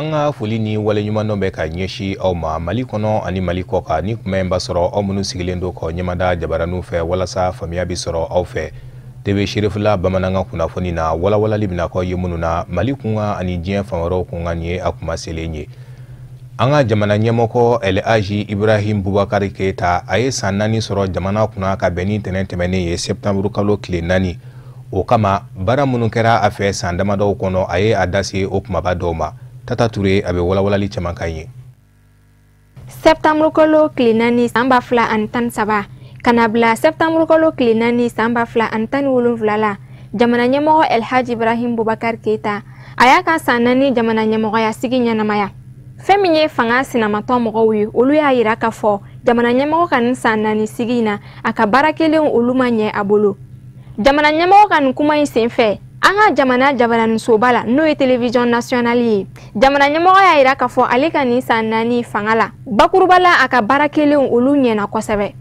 Anga foli ni wale ɲuman dɔ bɛ ka ɲɛsi aw ma Mali kɔnɔ ani Mali kɔ kan ni kuma in b'a sɔrɔ aw minnu sigilen do kɔ ɲɛmada jabaraniw fɛ walasa faamuya bi sɔrɔ aw fɛ TV Sherifula bamanankan kunnafoni na walawalali bɛna kɔ ye minnu na Mali kunkan ani diɲɛ fan wɛrɛw kunkan ye a kuma selen ye. An ka jamana ɲɛmɔgɔ El Hadji Ibrahim Boubacar Keita a ye san 4 sɔrɔ jamana kunna ka bɛn ni tɛnɛn tɛmɛnen ye septembre kalo tile 4 o kama baara minnu kɛra a fɛ san damadɔw kɔnɔ a ye a dase o kumaba dɔw ma. Tata Touré a bɛ walawalali caman kan ye. Septembre kalo tile 4 san 2013 kana bila septembre kalo tile 4 san 2017 la jamana ɲɛmɔgɔ El Hadji Ibrahim Boubacar Keita a y'a ka san 4 jamana ɲɛmɔgɔya sigi ɲɛnamaya. Fɛn min ye fanga sinamatɔ mɔgɔw ye olu y'a yira k'a fɔ jamana ɲɛmɔgɔ ka nin san 4 sigi in na a ka baara kelen olu ma ɲɛ a bolo. Jamana ɲɛmɔgɔ ka nin kuma in senfɛ an ka jamana jabaranisoba la n'o ye télévision nationale ye jamana ɲɛmɔgɔ y'a yira k'a fɔ ale ka nin san 4 fanga la bakuruba la a ka baara kelen olu ɲɛna kosɛbɛ.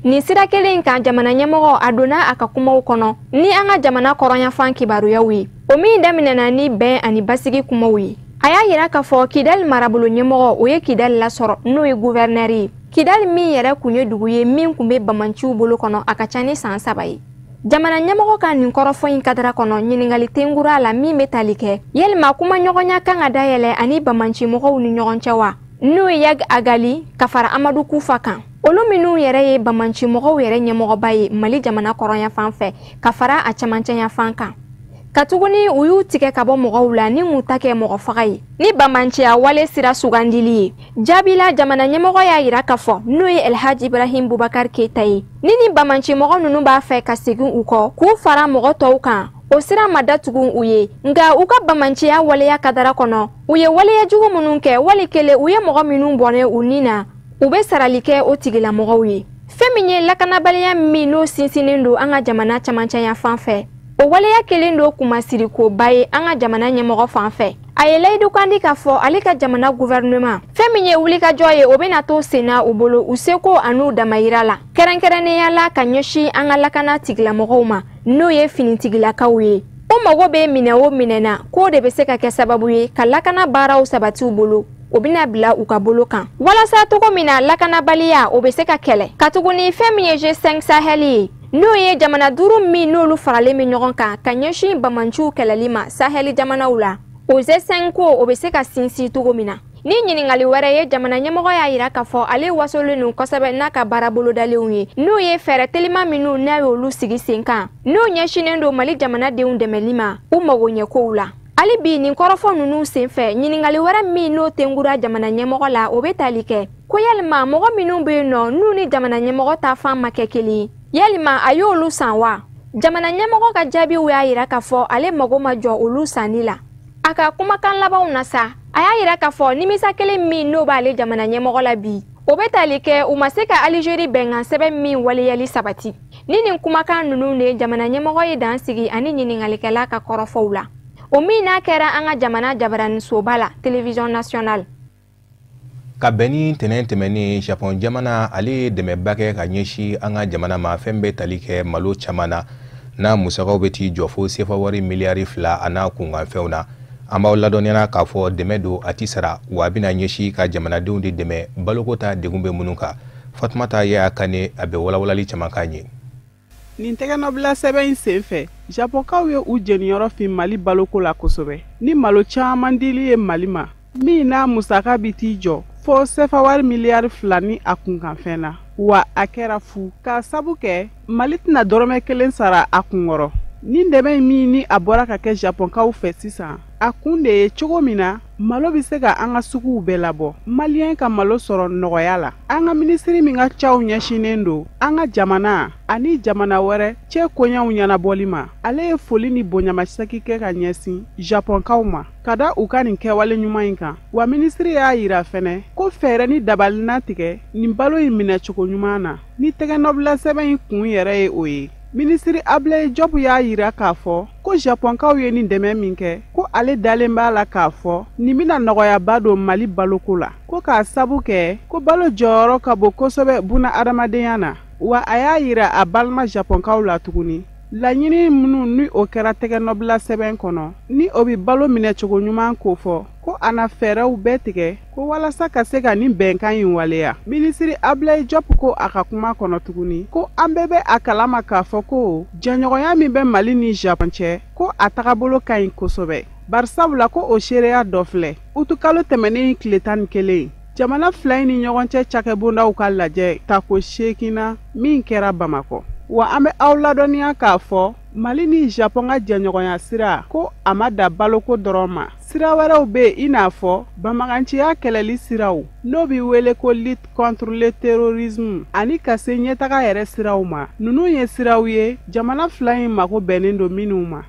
Nin sira kelen kan jamana ɲɛmɔgɔ a donna a ka kumaw kɔnɔ ni an ka jamana kɔrɔnyafan kibaruyaw ye o min daminɛna ni bɛn ani basigi kumaw ye. A y'a yira k'a fɔ Kidali marabolo ɲɛmɔgɔ o ye Kidali lasɔrɔ n'o ye gouverneur ye. Kidali min yɛrɛ kun ye dugu ye min kun bɛ bamanciw bolo kɔnɔ a ka ca ni san 3 ye. Jamana ɲɛmɔgɔ ka nin kɔrɔfɔ in kadara kɔnɔ ɲiningali tengura la min bɛ tali kɛ yalima kuma ɲɔgɔnya kan ka dayɛlɛ ani bamanci mɔgɔw ni ɲɔgɔn cɛ wa n'o ye Yag Agali ka fara Amadu Kufa kan. Olu minnu yɛrɛ ye bamanci mɔgɔw yɛrɛ ɲɛmɔgɔba ye Mali jamana kɔrɔnyafan fɛ ka fara a camancɛyafan kan. Katuguni u y'u tigɛ ka bɔ mɔgɔw la ni mun ta kɛ mɔgɔ faga ye ni bamanciya wale sira sugandili ye. Jaabila jamana ɲɛmɔgɔ y'a yira k'a fɔ n'o ye El Hadji Ibrahim Boubacar Keita ye ni bamanci mɔgɔ ninnu b'a fɛ ka segin u kɔ k'u fara mɔgɔ tɔw kan o sira ma datugu u ye nka u ka bamanciya waleya kadara kɔnɔ u ye waleya jugu minnu kɛ wali kelen u ye mɔgɔ minnu bɔnɛ u ni na u bɛ sarali kɛ o tigilamɔgɔw ye. Fɛn min ye lakanabaliya min n'o sinsinnen don an ka jamana camancɛyafan fɛ o waleya kelen do kuma sirikoba ye an ka jamana ɲɛmɔgɔ fan fɛ. A ye layidu kandi k'a fɔ ale ka jamana gouvernement fɛn min ye wulikajɔ ye o bɛna to senna u bolo u seko an'u damayira la kɛrɛnkɛrɛnnenya la ka ɲɛsin an ka lakana tigilamɔgɔw ma n'o ye finitigilakaw ye. O mago bɛ minɛ o minɛ na k'o de bɛ se ka kɛ sababu ye ka lakana baaraw sabati u bolo o bɛna bila u ka bolo kan walasa togo min na lakanabaliya o bɛ se ka kɛlɛ. Katuguni fɛn min ye G5 Sahel ye n'o ye jamana 5 min n'olu faralen bɛ ɲɔgɔn kan ka ɲɛsin bamanciw kɛlɛli ma Sahel jamanaw la o G5 ko o bɛ se ka sinsin togo min na. Ni ɲiningali wɛrɛ ye jamana ɲɛmɔgɔ y'a yira k'a fɔ ale wasolen don kosɛbɛ n'a ka baara bolodalenw ye n'o ye fɛɛrɛ telima minnu n'a y'olu sigi sen kan n'o ɲɛsinnen don Mali jamanadenw dɛmɛli ma u mago ɲɛkow la. Hali bi nin kɔrɔfɔ ninnu senfɛ ɲiningali wɛrɛ min n'o tengura jamana ɲɛmɔgɔ la o bɛ tali kɛ ko yalima mɔgɔ minnu bɛ yen nɔ n'u ni jamana ɲɛmɔgɔ ta fan ma kɛ kelen yalima a y'olu san wa. Jamana ɲɛmɔgɔ ka jaabiw y'a yira k'a fɔ ale mago ma jɔ olu sanni la. A ka kumakan labanw na sa a y'a yira k'a fɔ nimisa kelen min n'o b'ale jamana ɲɛmɔgɔ la bi o bɛ tali kɛ u ma se ka Aligérie bɛnkan sɛbɛn min waleyali sabati. Ni nin kumakan ninnu de jamana ɲɛmɔgɔ ye dan sigi ani ɲiningalikɛla ka kɔrɔfɔw la o min n'a kɛra an ka jamana jabaranisoba la télévision nationale. Ka bɛn ni tɛnɛn tɛmɛnen Japon jamana ale ye dɛmɛba kɛ ka ɲɛsin an ka jamana ma fɛn bɛ tali kɛ malo caman na n'a musakaw bɛ t'i jɔ fo sefa wari miliyari 2 a n'a kunkanfɛnw na. An b'aw ladɔnniya k'a fɔ dɛmɛ don a ti sara wa a bɛna ɲɛsin ka jamanadenw de dɛmɛ baloko ta degun bɛ minnu kan. Fatumata Yaya Kane a bɛ walawalali caman kan ye. Nin tɛgɛnɔbila sɛbɛn in senfɛ Japonkaw ye u jeniyɔrɔ fin Mali baloko la kosɛbɛ ni malo caman dili ye Mali ma min n'a musaka bi t'i jɔ fo sefa wari miliyari 2 ni a kunkanfɛn na wa a kɛra fu k'a sabu kɛ Mali tɛna dɔrɔmɛ 1 sara a kunkɔrɔ. Nin dɛmɛ min ni a bɔra ka kɛ Japonkaw fɛ sisan a kun de ye cogo min na malo bɛ se ka an ka suguw bɛɛ labɔ maliyɛn ka malo sɔrɔ nɔgɔya la. An ka minisiri min ka caw ɲɛsinnen don an ka jamana ani jamana wɛrɛ cɛ koɲɛw ɲɛnabɔli ma ale ye foli ni bonyamasaki kɛ ka ɲɛsin Japonkaw ma ka da u ka nin kɛwale ɲuman in kan wa minisiri y'a yira fɛnɛ ko fɛɛrɛ ni dabalina tigɛ nin balo in minɛcogo ɲuman na ni tɛgɛnɔbila sɛbɛn in kun yɛrɛ ye o ye. Ministri Ablaye Diop y'a yira k'a fɔ ko Japonkaw ye nin dɛmɛ min kɛ ko ale dalen b'a la k'a fɔ nin bɛna nɔgɔyaba don Mali baloko la ko k'a sabu kɛ ko balo jɔyɔrɔ ka bon kosɛbɛ buna adamadenya na wa a y'a yira a balima Japonkaw la tuguni laɲini minnu ni o kɛra tɛgɛ nɔbila sɛbɛn kɔnɔ ni o bi balo minɛ cogo ɲuman ko fɔ ko ana fɛɛrɛw bɛɛ tigɛ ko walasa ka se ka nin bɛnkan ɲi waleya. Minisiri Ablaye Diop ko a ka kuma kɔnɔ tuguni ko an bɛɛ bɛ a kalama k'a fɔ ko jɛɲɔgɔnya min bɛ Mali ni Japon cɛ ko a tagabolo ka ɲi kosɛbɛ. Barisabula ko o seereya dɔ filɛ utukalo tɛmɛnen tile 11 jamana fila in ni ɲɔgɔn cɛ cakɛbondaw ka lajɛ tako 8 min kɛra Bamakɔ. Wa an bɛ aw ladɔnniya k'a fɔ Mali ni Japon ka jɛɲɔgɔnya sira ko a ma da baloko dɔrɔn ma. Sira wɛrɛw bɛ i n'a fɔ banbaganciya kɛlɛli siraw n'o bi wele ko lutte contre le terrorisme ani ka se ɲɛtaga yɛrɛ siraw ma. Nunu ye siraw ye jamana fila in mako bɛnnen don minnu ma.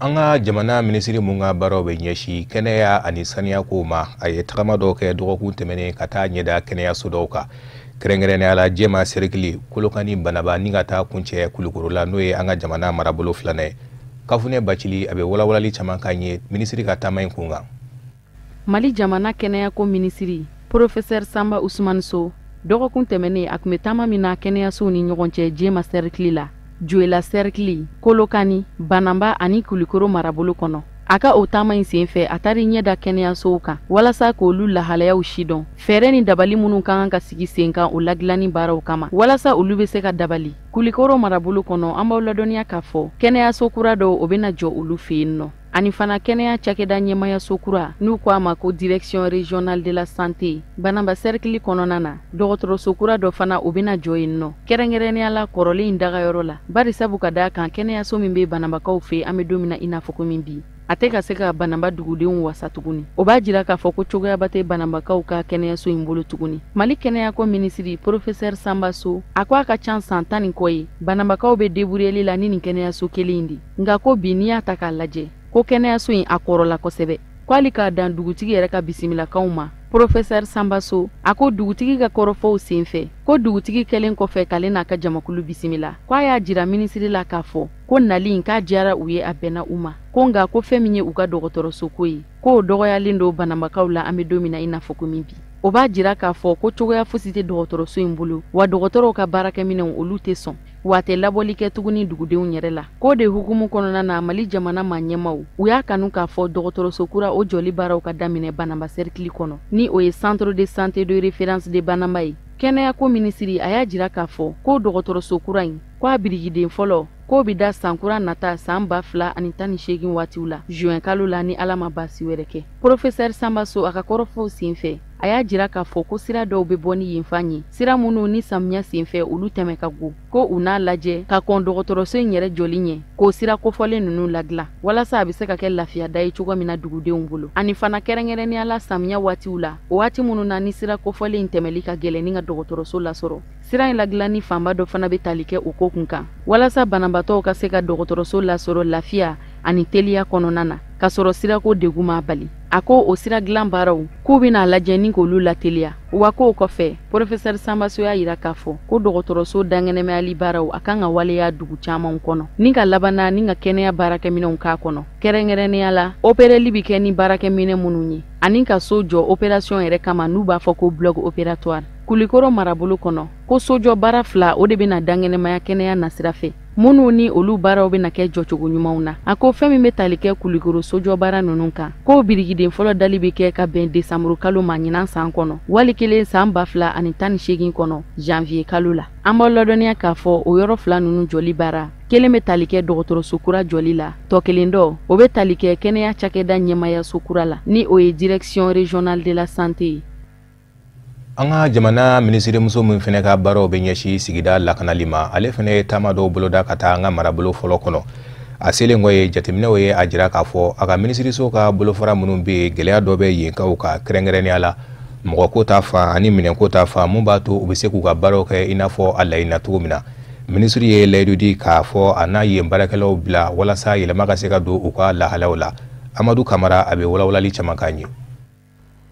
An ka jamana minisiri mun ka baaraw bɛ ɲɛsi kɛnɛya ani saniya ko ma a ye tagama dɔw kɛ dɔgɔkun tɛmɛnen ka taa ɲɛda kɛnɛyaso dɔw kan. Kɛrɛnkɛrɛnnenya la Jɛma Serikili Kolokani Banaba ni ka taa kuncɛ Kulukoro la n'o ye an ka jamana marabolo filanan ye. Kafunɛ Bacili a bɛ walawalali caman k'an ye minisiri ka taama in kun kan. Mali jamana kɛnɛya ko minisiri Professeur Samba Ousmane Sow dɔgɔkun tɛmɛnen a kun bɛ taama min na kɛnɛyasow ni ɲɔgɔn cɛ Jɛma Serikili la. Joela Serikili, Kolokani, Banamba ani Kulukoro marabolo kɔnɔ. A ka o taama in senfɛ a taari ɲɛda kɛnɛyasow kan walasa k'olu lahalayaw sidɔn. Fɛɛrɛ ni dabali minnu kan ka sigi sen kan o lagilani baaraw kama walasa olu bɛ se ka dabali. Kulukoro marabolo kɔnɔ an b'aw ladɔnniya k'a fɔ kɛnɛyaso kura dɔw o bɛna jɔ olu fɛ yen nɔ. Ani fana kɛnɛya cakɛda ɲɛmayaso kura n'u ko a ma ko Direction Régionale de la Santé. Banamba Serikili kɔnɔna na dɔgɔtɔrɔso kura dɔ fana o bɛna jɔ yen nɔ. Kɛrɛnkɛrɛnnenya la kɔrɔlen in dagayɔrɔ la. Bari sabu ka da kan kɛnɛyaso min bɛ Banambakaw fɛ an bɛ don min na i n'a fɔ ko min bi. A tɛ ka se ka Banamba dugudenw wasa tuguni. O b'a jira k'a fɔ ko cogoyaba tɛ Banambakaw ka kɛnɛyaso in bolo tuguni. Mali kɛnɛya ko minisiri Professeur Samba Sow a ko a ka ca san 10 ni kɔ ye. Banambakaw bɛ deburuyeli la ni nin kɛnɛyaso kelen in de. Nka ko bi n'i y'a ta k'a lajɛ ko kɛnɛyaso in a kɔrɔla kosɛbɛ. Ko hali k'a dan dugutigi yɛrɛ ka bisimilakanw ma. Professeur Samba Sow a ko dugutigi ka kɔrɔfɔw senfɛ ko dugutigi kɛlen kɔfɛ k'ale n'a ka jamakulu bisimila. Ko a y'a jira minisiri la k'a fɔ ko nali in k'a diyara u ye a bɛnna u ma. Ko nka ko fɛn min ye u ka dɔgɔtɔrɔso ko ye k'o dɔgɔyalen don Banambakaw la an bɛ don min na i n'a fɔ ko min bi. O b'a jira k'a fɔ ko cogoya fosi tɛ dɔgɔtɔrɔso in bolo wa dɔgɔtɔrɔw ka baarakɛminɛnw olu tɛ sɔn wa tɛ labɔli kɛ tuguni dugudenw yɛrɛ la. K'o de hukumu kɔnɔna na Mali jamana maa ɲɛmaw u y'a kanu k'a fɔ dɔgɔtɔrɔso kura o jɔli baaraw ka daminɛ Banamba Serikili kɔnɔ ni o ye Centre de Santé de Référence de Banamba ye. Kɛnɛya ko minisiri a y'a jira k'a fɔ ko dɔgɔtɔrɔso kura in k'a birigiden fɔlɔ k'o bi da san kura nata san 2018 waatiw la juin kalo la ni Ala ma baasi wɛrɛ kɛ. Professeur Samba Sow a ka kɔrɔfɔw senfɛ a y'a jira k'a fɔ ko sira dɔw bɛ bɔ ni yenfan ye sira minnu ni samiya senfɛ olu tɛmɛ ka go ko u n'a lajɛ ka kɔn dɔgɔtɔrɔso in yɛrɛ jɔli ɲɛ k'o sira kofɔlen ninnu ladilan walasa a bɛ se ka kɛ lafiyada ye cogo min na dugudenw bolo. Ani fana kɛrɛnkɛrɛnnenya la samiya waatiw la o waati minnu na ni sira kofɔlen in tɛmɛli ka gɛlɛn ni ka dɔgɔtɔrɔso lasɔrɔ sira in ladilanni fanba dɔ fana bɛ tali kɛ o ko kun kan walasa banabaatɔw ka se ka dɔgɔtɔrɔso lasɔrɔ lafiya ani teliya kɔnɔna na ka sɔrɔ sirako degun ma bali. A ko o sira dilan baaraw k'u bɛna lajɛ ni k'olu lateliya wa k'o kɔfɛ Professeur Samba Sow y'a jira k'a fɔ ko dɔgɔtɔrɔso dangɛnɛmayali baaraw a kan ka waleya dugu camanw kɔnɔ ni ka labanna ni ka kɛnɛya baarakɛminɛnw k'a kɔnɔ. Kɛrɛnkɛrɛnnenya la opéreli bɛ kɛ ni baarakɛminɛ minnu ye ani ka so jɔ opération yɛrɛ kama n'u b'a fɔ ko bloc opératoire. Kulukoro marabolo kɔnɔ ko sojɔ baara 2 o de bɛna dangɛnɛmaya kɛnɛya nasira fɛ minnu ni olu baaraw bɛna kɛ jɔcogo ɲumanw na. A ko fɛn min bɛ tali kɛ Kulukoro sojɔ baara ninnu kan k'o birigiden fɔlɔ dali bɛ kɛ ka bɛn Desanburu kalo ma ɲinan san kɔnɔ wali kelen san 2018 kɔnɔ janvier kalo la. An b'aw ladɔnniya k'a fɔ o yɔrɔ 2 ninnu jɔli baara kelen bɛ tali kɛ dɔgɔtɔrɔso kura jɔli la tɔ kelen dɔ o bɛ tali kɛ kɛnɛya cakɛda ɲɛmayaso kura la ni o ye Direction Régionale de la Santé. An ka jamana minisirimuso min fɛnɛ ka baaraw bɛ ɲɛsi sigida lakanali ma ale fɛnɛ ye taama dɔw boloda ka taa an ka marabolo fɔlɔ kɔnɔ. A selen kɔ ye jateminɛw ye a jira k'a fɔ a ka minisiriso ka bolofara minnu bɛ yen gɛlɛya dɔ bɛ yen kaw ka kɛrɛnkɛrɛnnenya la mɔgɔ ko ta fan ani minɛn ko ta fan mun b'a to u bɛ se k'u ka baaraw kɛ i n'a fɔ a laɲinina cogo min na. Minisiri ye layidu di k'a fɔ a n'a yen baarakɛlaw bila walasa yɛlɛma ka se ka don u ka lahalaw la. Amadu Kamara a bɛ walawalali caman k'an ye.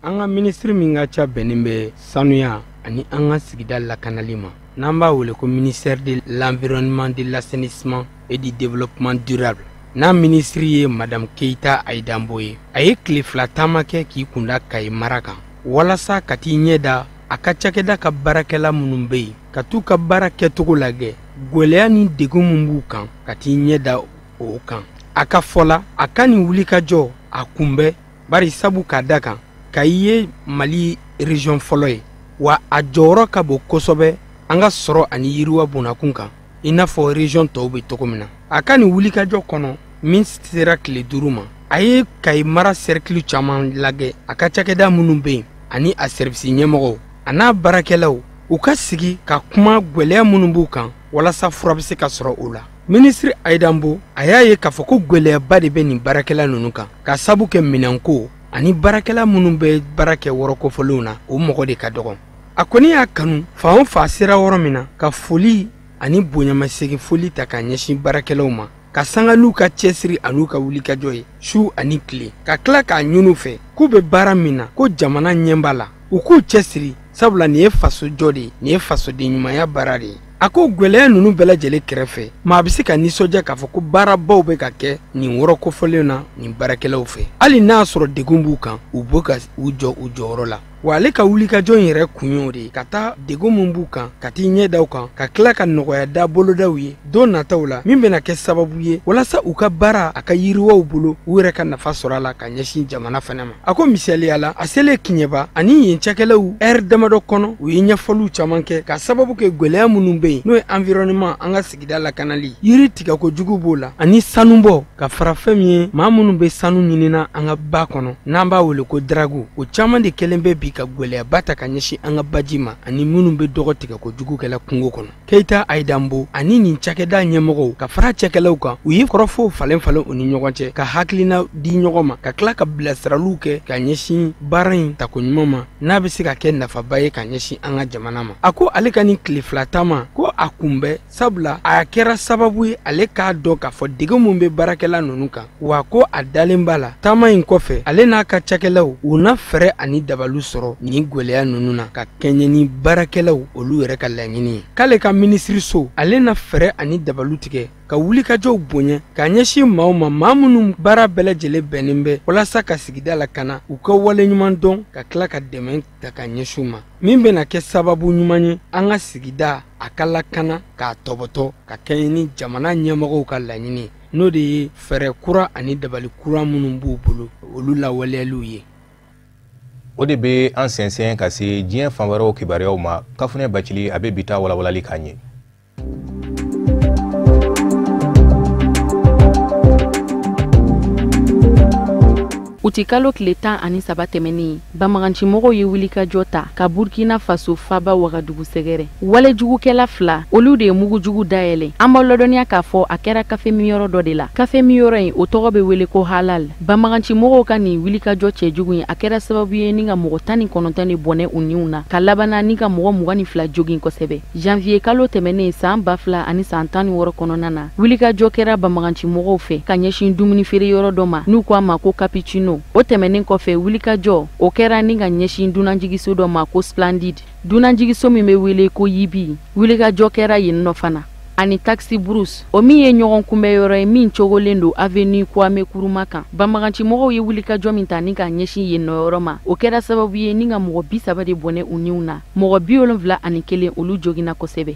An ka minisiri min ka ca bɛnnen bɛ sanuya ani an ka sigida lakanali ma n'an b'a wele ko ministère de l'environnement, de l'assainissement et du développement durable. N'a minisiri ye Madame Keita Aïdambo ye a ye tile 2 taama kɛ k'i kunda Kayi mara kan walasa ka t'i ɲɛ da a ka cakɛda ka baarakɛla minnu be yen ka t'u ka baara kɛcogo lagɛ gwɛlɛya ni degun min b'u kan ka t'i ɲɛ da o kan a ka fɔla a ka nin wulikajɔ a kunbɛ bari sabu k'a da kan ka ye Mali région fɔlɔ ye wa a jɔyɔrɔ ka bon kosɛbɛ an ka sɔrɔ ani yiriwa bonakun kan i n'a fɔ région tɔw bɛ cogo min na a ka nin wulikajɔ kɔnɔ min sera tile 5 ma a ye Kayi mara cercle caman lagɛ a ka cakɛda minnu bɛ yen ani a service ɲɛmɔgɔw a n'a baarakɛlaw u ka sigi ka kuma gwɛlɛya minnu b'u kan walasa fura bɛ se ka sɔrɔ o la ministre Aidambo a y'a ye k'a fɔ ko gwɛlɛyaba de bɛ nin baarakɛla ninnu kan ka sabu kɛ minɛnko ani baarakɛla minnu bɛ baara kɛ wɔrɔkɔfɔlenw na o mɔgɔ de ka dɔgɔ a kɔni y'a kanu fan o fan sera yɔrɔ min na ka foli ani bonyamasegin foli ta ka ɲɛsin baarakɛlaw ma ka sanga n'u ka cɛsiri an'u ka wulikajɔ ye su ani tile ka tila k'a ɲini fɛ k'u bɛ baara min na ko jamana ɲɛ b'a la u k'u cɛsiri sabula nin ye fasojɔ de ye nin ye fasoden ɲumanya baara de ye a ko gwɛlɛya ninnu bɛɛ lajɛlen kɛrɛfɛ maa bɛ se ka nisɔndiya k'a fɔ ko baarabaw bɛ ka kɛ nin wɔrɔ kofɔlen na nin baarakɛlaw fɛ hali n'a sɔrɔ degun b'u kan u b'u ka u jɔ u jɔyɔrɔ la wa ale ka wulikajɔ in yɛrɛ kun y'o de ye ka taa degun min b'u kan ka t'i ɲɛ da u kan ka tila ka nɔgɔya da bolodaw ye don nataw la min bɛna kɛ sababu ye walasa u ka baara a ka yiriwaw bolo u yɛrɛ ka nafa sɔrɔ a la ka ɲɛsin jamana fana ma a ko misaliya la a selen Kiɲɛba ani yen cakɛlaw heure damadɔ kɔnɔ u ye ɲɛfɔliw caman kɛ ka sababu kɛ gwɛlɛya minnu bɛ yen n'o ye environnement an ka sigida lakanali yiri tigɛkojugu b'o la ani sanubɔ ka fara fɛn min ye maa minnu bɛ sanu ɲinina an ka ba kɔnɔ n'an b'a wele ko dragu o caman de kɛlen bɛ bi ka gwɛlɛyaba ta ka ɲɛsin an ka baji ma ani minnu bɛ dɔgɔ tigɛkojugu kɛla kungo kɔnɔ Keita Aidambo ani nin cakɛda ɲɛmɔgɔw ka fara cakɛlaw kan u ye kɔrɔfɔw falen falen u ni ɲɔgɔn cɛ ka hakilina di ɲɔgɔn ma ka tila ka bilasiraliw kɛ ka ɲɛsin baara in tako ɲuman ma n'a bɛ se ka kɛ nafaba ye ka ɲɛsin an ka jamana ma a ko ale ka nin tile 2 taama ko a kunbɛ sabula a kɛra sababu ye ale k'a dɔn k'a fɔ degun mun bɛ baarakɛla ninnu kan wa ko a dalen b'a la taama in kɔfɛ ale n'a ka cakɛlaw u na fɛɛrɛ ani dabaliw sɔrɔ nin gwɛlɛya ninnu na ka kɛɲɛ ni baarakɛlaw olu yɛrɛ ka laɲini ye k'ale ka minisiriso ale na fɛɛrɛ ani dabaliw tigɛ ka wulikajɔw bonya ka ɲɛsin maaw ma maa minnu baara bɛɛ lajɛlen bɛnnen bɛ walasa ka sigida lakana u ka wale ɲuman dɔn ka tila ka dɛmɛ ta ka ɲɛsin ma min bɛna kɛ sababu ɲuman ye an ka sigida a ka lakana k'a tɔbɔtɔ ka kɛɲɛ ni jamana ɲɛmɔgɔw ka laɲini n'o de ye fɛɛrɛ kura ani dabali kura minnu b'u bolo olu lawaleyaliw ye o de bɛ an sɛnsɛn ka se diɲɛ fan wɛrɛw kibaruyaw ma Kafunɛ Bacili a bɛ bi ta walawalali k'a ɲɛ uti kalo tile 13 tɛmɛnen bamagancimɔgɔw ye wulikajɔ ta ka Burkina Faso faba Wagadugu sɛgɛrɛ wale jugukɛla 2 olu de ye mugujugu dayɛlɛ an b'a lɔdɔniya k'a fɔ a kɛra kafe miyɔrɔ dɔ de la kafe miyɔrɔ in o tɔgɔ bɛ wele ko halal bamagancimɔgɔw ka nin wulikajɔ cɛjugu in a kɛra sababu ye ni ka mɔgɔ 19 de bɔnɛ u niw na ka labana ni ka mɔgɔ 22 jogin kosɛbɛ janvier kalo tɛmɛnen san 2000 ani san 16 kɔnɔna na wulikajɔ kɛra bamagancimɔgɔw fɛ ka ɲɛsin dumuni feere yɔrɔ dɔ ma n'u k'a ma ko Capuchino o tɛmɛnen kɔfɛ wulikajɔ o kɛra ni ka ɲɛsin dunanjigiso dɔ ma ko Splendid dunanjigiso min bɛ wele ko Yibi wulikajɔ kɛra yen nɔ fana ani Taxi Bruce o min ye ɲɔgɔn kunbɛ yɔrɔ ye min cogolen don avenue Kwame Nkrumah kan bamagancimɔgɔw ye wulikajɔ min ta ni ka ɲɛsin yen nɔ yɔrɔ ma o kɛra sababu ye ni ka mɔgɔ 30 de bɔnɛ u niw na mɔgɔ 71 olu jogina kosɛbɛ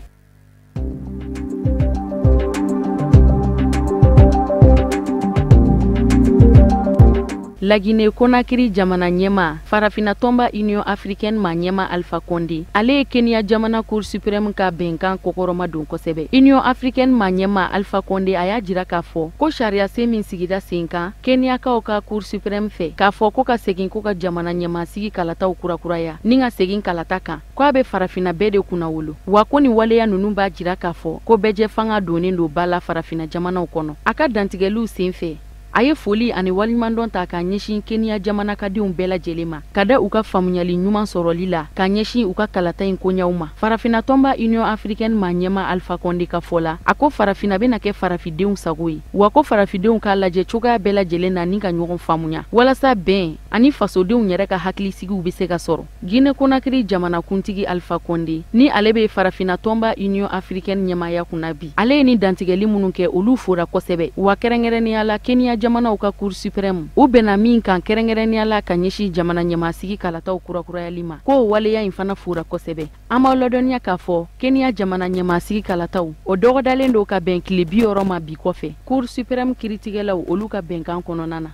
La Guinée Conakry jamana ɲɛma farafina tɔnba Union Africaine ma ɲɛma Alpha Condé ale ye Kenya jamana Cour suprême ka bɛnkan kokɔrɔma don kosɛbɛ Union Africaine ma ɲɛma Alpha Condé a y'a jira k'a fɔ ko sariya sen min sigida sen kan Kenyakaw ka Cour suprême fɛ k'a fɔ ko ka segin ko ka jamana ɲɛma sigi kalataw kurakuraya ni ka segin kalata kan ko a bɛ farafina bɛɛ de kunna wolo wa ko ni waleya ninnu b'a jira k'a fɔ ko bɛjɛ fanga donnen don ba la farafina jamanaw kɔnɔ a ka dantigɛliw sen fɛ a ye foli ani waliɲumandɔn ta ka ɲɛsin Kenya jamana ka denw bɛɛ lajɛlen ma ka da u ka faamuyali ɲuman sɔrɔli la ka ɲɛsin u ka kalata in koɲaw ma farafina tɔnba Union Africaine ma ɲɛma Alpha Condé ka fɔ la a ko farafina bɛna kɛ farafidenw sago ye wa ko farafidenw k'a lajɛ cogoya bɛɛ lajɛlen na ni ka ɲɔgɔn faamuya walasa bɛn ani fasodenw yɛrɛ ka hakilisigiw bɛ se ka sɔrɔ Guinée Conakry jamana kuntigi Alpha Condé ni ale bɛ farafina tɔnba Union Africaine ɲɛmaya kunna bi ale ye ni dantigɛli minnu kɛ olu fora kosɛbɛ wa kɛrɛnkɛrɛnnenya la Kenya jamanaw ka Cour suprême u bɛnna min kan kɛrɛnkɛrɛnnenya la ka ɲɛsi jamana ɲɛmasigi kalataw kurakurayali ma k'o waleya in fana fura kosɛbɛ. An b'aw ladɔnniya k'a fɔ Kenya jamana ɲɛmasigi kalataw o dɔgɔdalen do ka bɛn tile 60 ma bi kɔfɛ Cour suprême kiritigɛlaw olu ka bɛnkan kɔnɔna na.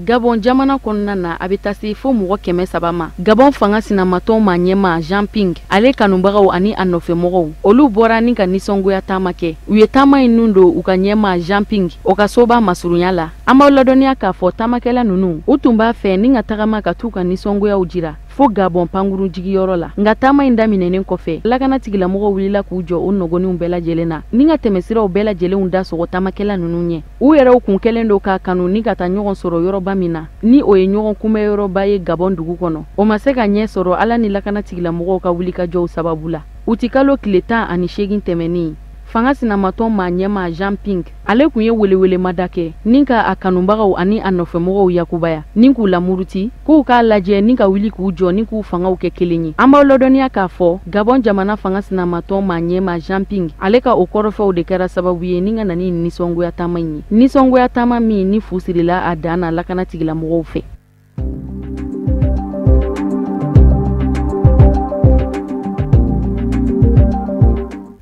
Gabon jamana kɔnɔna na a bɛ taa se fo mɔgɔ 300 ma. Gabon fanga sinamatɔn ma ɲɛma Jean Ping ale kanubagaw ani a nɔfɛmɔgɔw olu bɔra ni ka nisɔngoya taama kɛ. U ye taama in nun don u ka ɲɛma Jean Ping o ka soba masurunya la. An b'aw ladɔnniya k'a fɔ taamakɛla ninnu u tun b'a fɛ ni ka tagama ka t'u ka nisɔngoyaw jira fo Gabon pankuru jigiyɔrɔ la. Nka taama in daminɛnen kɔfɛ lakana tigilamɔgɔw wulila k'u jɔ o nɔgɔninw bɛɛ lajɛlen na ni ka tɛmɛsiraw bɛɛ lajɛlenw da sɔgɔ taamakɛla ninnu ɲɛ. U yɛrɛw kun kɛlen do ka kanu ni ka taa ɲɔgɔn sɔrɔ yɔrɔba min na ni o ye ɲɔgɔn kunbɛyɔrɔba ye Gabon dugu kɔnɔ. O ma se ka ɲɛ sɔrɔ ala ni lakana tigilamɔgɔw ka wulikajɔw sababu la. U ti kalo tile 18 tɛmɛnin fanga sinamatɔn ma ɲɛma Jean Ping ale kun ye welewelemada kɛ ni ka a kanubagaw ani a nɔfɛmɔgɔw yakubaya ni k'u lamuruti k'u k'a lajɛ ni ka wuli k'u jɔ ni k'u fangaw kɛ kelen ye. An b'aw ladɔnniya k'a fɔ Gabon jamana fanga sinamatɔn ma ɲɛma Jean Ping ale ka o kɔrɔfɛw de kɛra sababu ye ni ka na ni nisɔngoya taama in ye. Nisɔngoya taama min ni fu sirila a dan na lakana tigilamɔgɔw fɛ.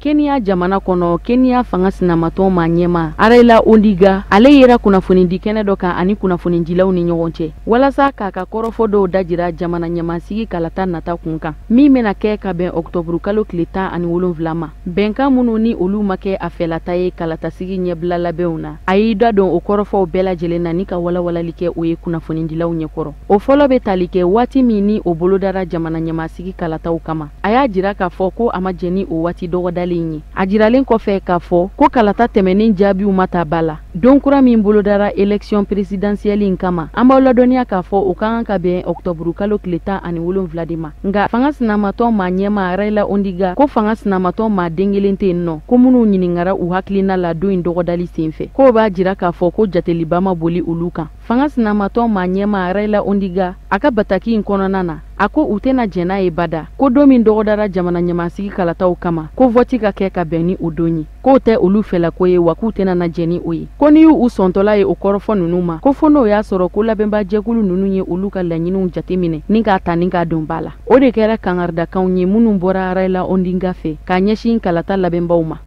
Kenya jamana kɔnɔ Kenya fanga sinamatɔn ma ɲɛma Raila Odinga ale yera kunnafoni di kɛnɛ dɔ kan ani kunnafonidilaw ni ɲɔgɔn cɛ walasa k'a ka kɔrɔfɔ dɔw dajira jamana ɲɛmasigi kalata nata kun kan min bɛna kɛ ka bɛn Octobre kalo tile 17 ma. Bɛnkan minnu ni olu ma kɛ a fɛlata ye kalatasigi ɲɛbila labɛnw na a y'i da dɔn o kɔrɔfɔw bɛɛ lajɛlen na ni ka walawalali kɛ o ye kunnafonidilaw ɲɛkɔrɔ. O fɔlɔ bɛ tali kɛ waati min ni o bolodara jamana ɲɛmasigi kalataw kama. A y'a jira k'a fɔ ko a ma jɛn ni o waati dɔgɔdalen ye. A jiralen kɔfɛ k'a fɔ ko kalata tɛmɛnen jaabiw ma ta ba la. Don kura min bolodara élection présidentielle in kama an b'aw ladɔnniya k'a fɔ o ka kan ka bɛn Octobre kalo tile 17 de ma. Nka fanga sinamatɔn ma ɲɛma Raila Odinga ko fanga sinamatɔn ma den kelen tɛ yen nɔ ko minnu ɲiningara u hakilina la don in dɔgɔdali senfɛ k'o b'a jira k'a fɔ ko jateliba ma boli olu kan. Fanga sinamatɔn ma ɲɛma Raila Odinga a ka bataki in kɔnɔna na a ko u tɛna jɛn n'a ye bada ko don min dɔgɔdara jamana ɲɛmasigi kalataw kama ko vote ka kɛ ka bɛn ni o don ye k'o tɛ olu fɛlako ye wa k'u tɛna na jɛn ni o ye ko ni y'u sɔntɔla ye o kɔrɔfɔ ninnu ma ko fo n'o y'a sɔrɔ ko labɛnba jɛkulu ninnu ye olu ka laɲiniw jateminɛ ni k'a ta ni k'a don ba la. O de kɛra kangaridakanw ye minnu bɔra Raila Odinga fɛ k'a ɲɛsin kalata labɛnbaw ma.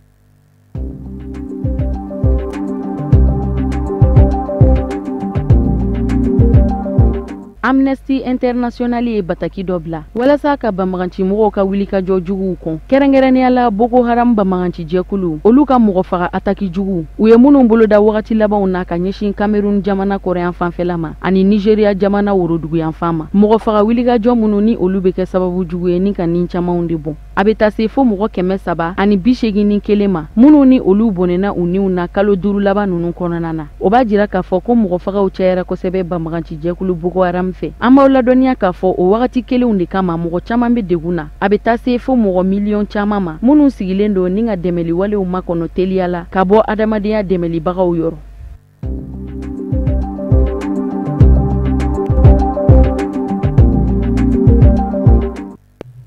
Amnesty International ye bataki dɔ bila walasa ka banbagancimɔgɔw ka wulikajɔ juguw kɔn kɛrɛnkɛrɛnnenya la Boko Haram banbaganci jɛkulu olu ka mɔgɔ faga ataki jugu u ye minnu boloda wagati labanw na ka ɲɛsin Cameroun jamana kɔrɔyan fanfɛla ma ani Nigeria jamana woroduguyan fan ma. Mɔgɔ faga wulikajɔ minnu ni olu bɛ kɛ sababu jugu ye ni ka nin camanw de bɔn. A bɛ taa se fo mɔgɔ 381 ma minnu ni olu bɔnɛna u niw na kalo 5 laban ninnu kɔnɔna na. O b'a jira k'a fɔ ko mɔgɔ fagaw cayara kosɛbɛ banbaganci jɛkulu Boko Haram fɛ. An b'aw ladɔnniya k'a fɔ o wagati kelenw de kama mɔgɔ caman bɛ degun na. A bɛ taa se fo mɔgɔ miliyɔn caman ma minnu sigilen don ni ka dɛmɛliwalew makɔnɔ teliya la ka bɔ adamadenya dɛmɛlibagaw yɔrɔ.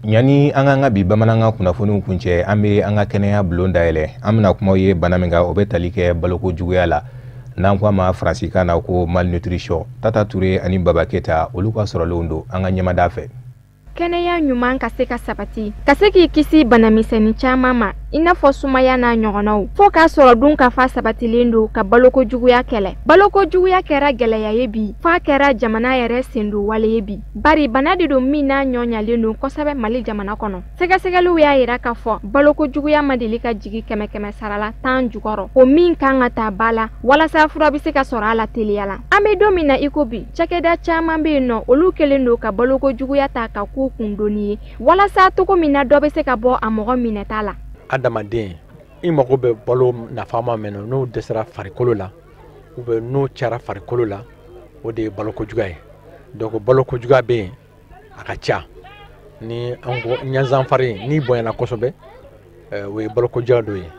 Yani an ka bi bamanankan kunnafoniw kuncɛ an bɛ an ka kɛnɛya bulon dayɛlɛ an bɛna kumaw ye bana min kan o bɛ tali kɛ baloko juguya la n'an ko a ma faransikan na ko malnutrition. Tata Ture ani Baba Keta olu ka sɔrɔlenw don an ka ɲɛmada fɛ. Kɛnɛya ɲuman ka se ka sabati ka se k'i kisi banamisɛnnin caman ma i n'a fɔ sumaya n'a ɲɔgɔnnaw fo k'a sɔrɔ dun ka fa sabatilen don ka baloko juguya kɛlɛ. Baloko juguya kɛra gɛlɛya ye bi f'a kɛra jamana yɛrɛ sen don wale ye bi bari bana de don min n'a ɲɔɲalen don kosɛbɛ Mali jamana kɔnɔ. Sɛgɛsɛgɛliw y'a yira k'a fɔ baloko juguya ma deli ka jigi 100 sarala 10 jukɔrɔ o min kan ka taa ba la walasa fura bɛ se ka sɔrɔ a la teliya la. An bɛ don min na i ko bi cakɛda caman bɛ yen nɔ olu kɛlen don ka baloko juguya ta ka k'u kundoni ye walasa togo min na dɔ bɛ se ka bɔ a mɔgɔ minɛta la. Adamaden i mago bɛ balo nafama min na n'o dɛsɛra farikolo la ou bien n'o cayara farikolo la o de ye balokojuguya ye. Donc balokojuguya bɛ yen a ka ca ni an ko ɲanzanfari n'i bonyana kosɛbɛ o ye balokojuguya dɔ ye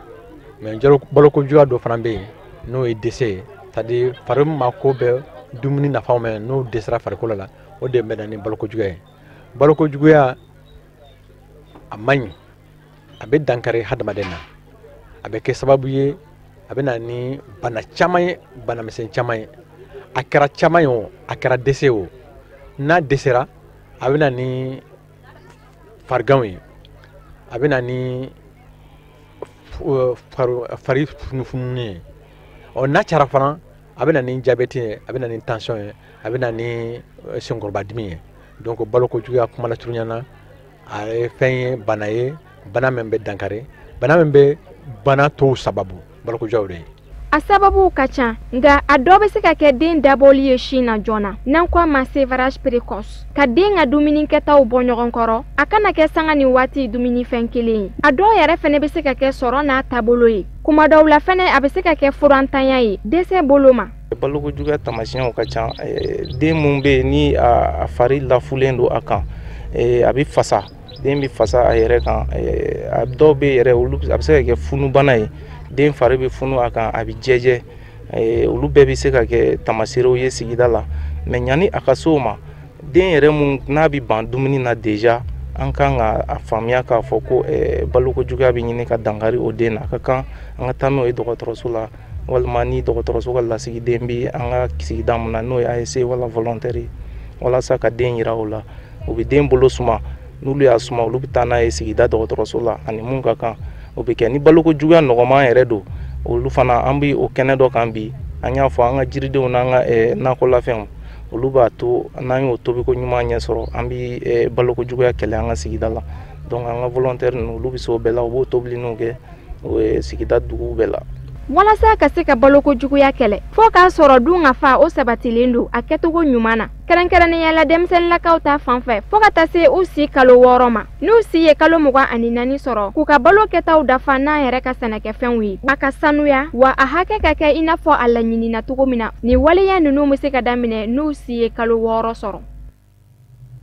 mais balokojuguya dɔ fana bɛ yen n'o ye dɛsɛ ye c'est-à-dire fari mako bɛ dumuni nafama min na n'o dɛsɛra farikolo la o de bɛ na ni balokojuguya ye. Balokojuguya a man ɲi a bɛ dankari hadamaden na a bɛ kɛ sababu ye a bɛ na ni bana caman ye banamisɛn caman ye a kɛra caman ye o a kɛra dɛsɛ o n'a dɛsɛra a bɛ na ni fariganw ye a bɛ na ni fari funufununi ye n'a cara fana a bɛ na ni jabɛti ye a bɛ na ni tension ye a bɛ na ni senkɔrɔbadimi ye donc balokojuguya kuma lasurunya na a ye fɛn ye bana min bɛ dankari bana min bɛ bana tɔw sababu balokojuguyaw de ye a sababu ka ca nga a dɔ bɛ se ka kɛ den dabɔli ye sin na joona n'an ko a ma sevrage précoce ka den ka dumunikɛtaw bɔ ɲɔgɔn kɔrɔ a kana kɛ sanga ni waati dumunifɛn kelen ye a dɔw yɛrɛ fɛnɛ bɛ se ka kɛ sɔrɔ n'a taabolo ye kuma dɔw la fɛnɛ a bɛ se ka kɛ furantanya ye dɛsɛ bolo ma balokojuguya taamasiyɛnw ka ca den mun bɛ ni a fari lafulen don a kan a bɛ fasa den bɛ fasa a yɛrɛ kan a dɔw bɛ yɛrɛ olu a bɛ se ka kɛ funubana ye den fari bɛ funu a kan a bɛ jɛjɛ olu bɛɛ bɛ se ka kɛ tamaserew ye sigida la mais ɲani a ka se o ma den yɛrɛ mun n'a bɛ ban dumuni na déjà an kan ka a faamuya k'a fɔ ko balokojuguya bɛ ɲini ka dankari o den na a ka kan an ka taa n'o ye dɔgɔtɔrɔso la walima ni dɔgɔtɔrɔso ka lasigiden bɛ an ka sigida mun na n'o ye ASC wala volontaire walasa ka den yira o la o bɛ den bolo suma n'olu y'a suma olu bɛ taa n'a ye sigida dɔgɔtɔrɔso la ani mun ka kan o bɛ kɛ ni balokojuguya nɔgɔman yɛrɛ don olu fana an bɛ o kɛnɛ dɔ kan bi an y'a fɔ an ka jiridenw n'an ka nakɔlafɛnw olu b'a to n'an y'o tobiko ɲuman ɲɛ sɔrɔ an bɛ balokojuguya kɛlɛ an ka sigida la donc an ka volontaire ninnu olu bɛ se o bɛɛ la u b'o tobilinw kɛ sigida duguw bɛɛ la walasa ka se ka balokojuguya kɛlɛ fo k'a sɔrɔ dun ka fa o sabatilen don a kɛcogo ɲuman na kɛrɛnkɛrɛnnenya la denmisɛnninlakaw ta fanfɛ fo ka taa se u si kalo 6 ma n'u si ye kalo 24 sɔrɔ k'u ka balo kɛtaw dafa n'an yɛrɛ ka sɛnɛkɛfɛnw ye a ka sanuya wa a hakɛ ka kɛ i n'a fɔ a laɲinina cogo min na ni waleya ninnu bɛ se ka daminɛ n'u si ye kalo 6 sɔrɔ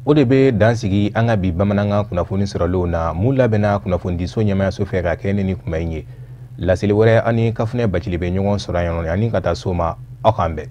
o de bɛ dansigi an ka bi bamanankan kunnafoni sɔrɔlenw na mun labɛnna kunnafonidiso ɲɛmayaso fɛ ka kɛ ni kuma in ye laseli wɛrɛ ani kafunɛ bacili bɛ ɲɔgɔn sɔrɔ yan ani ka taa so ma aw k'an bɛn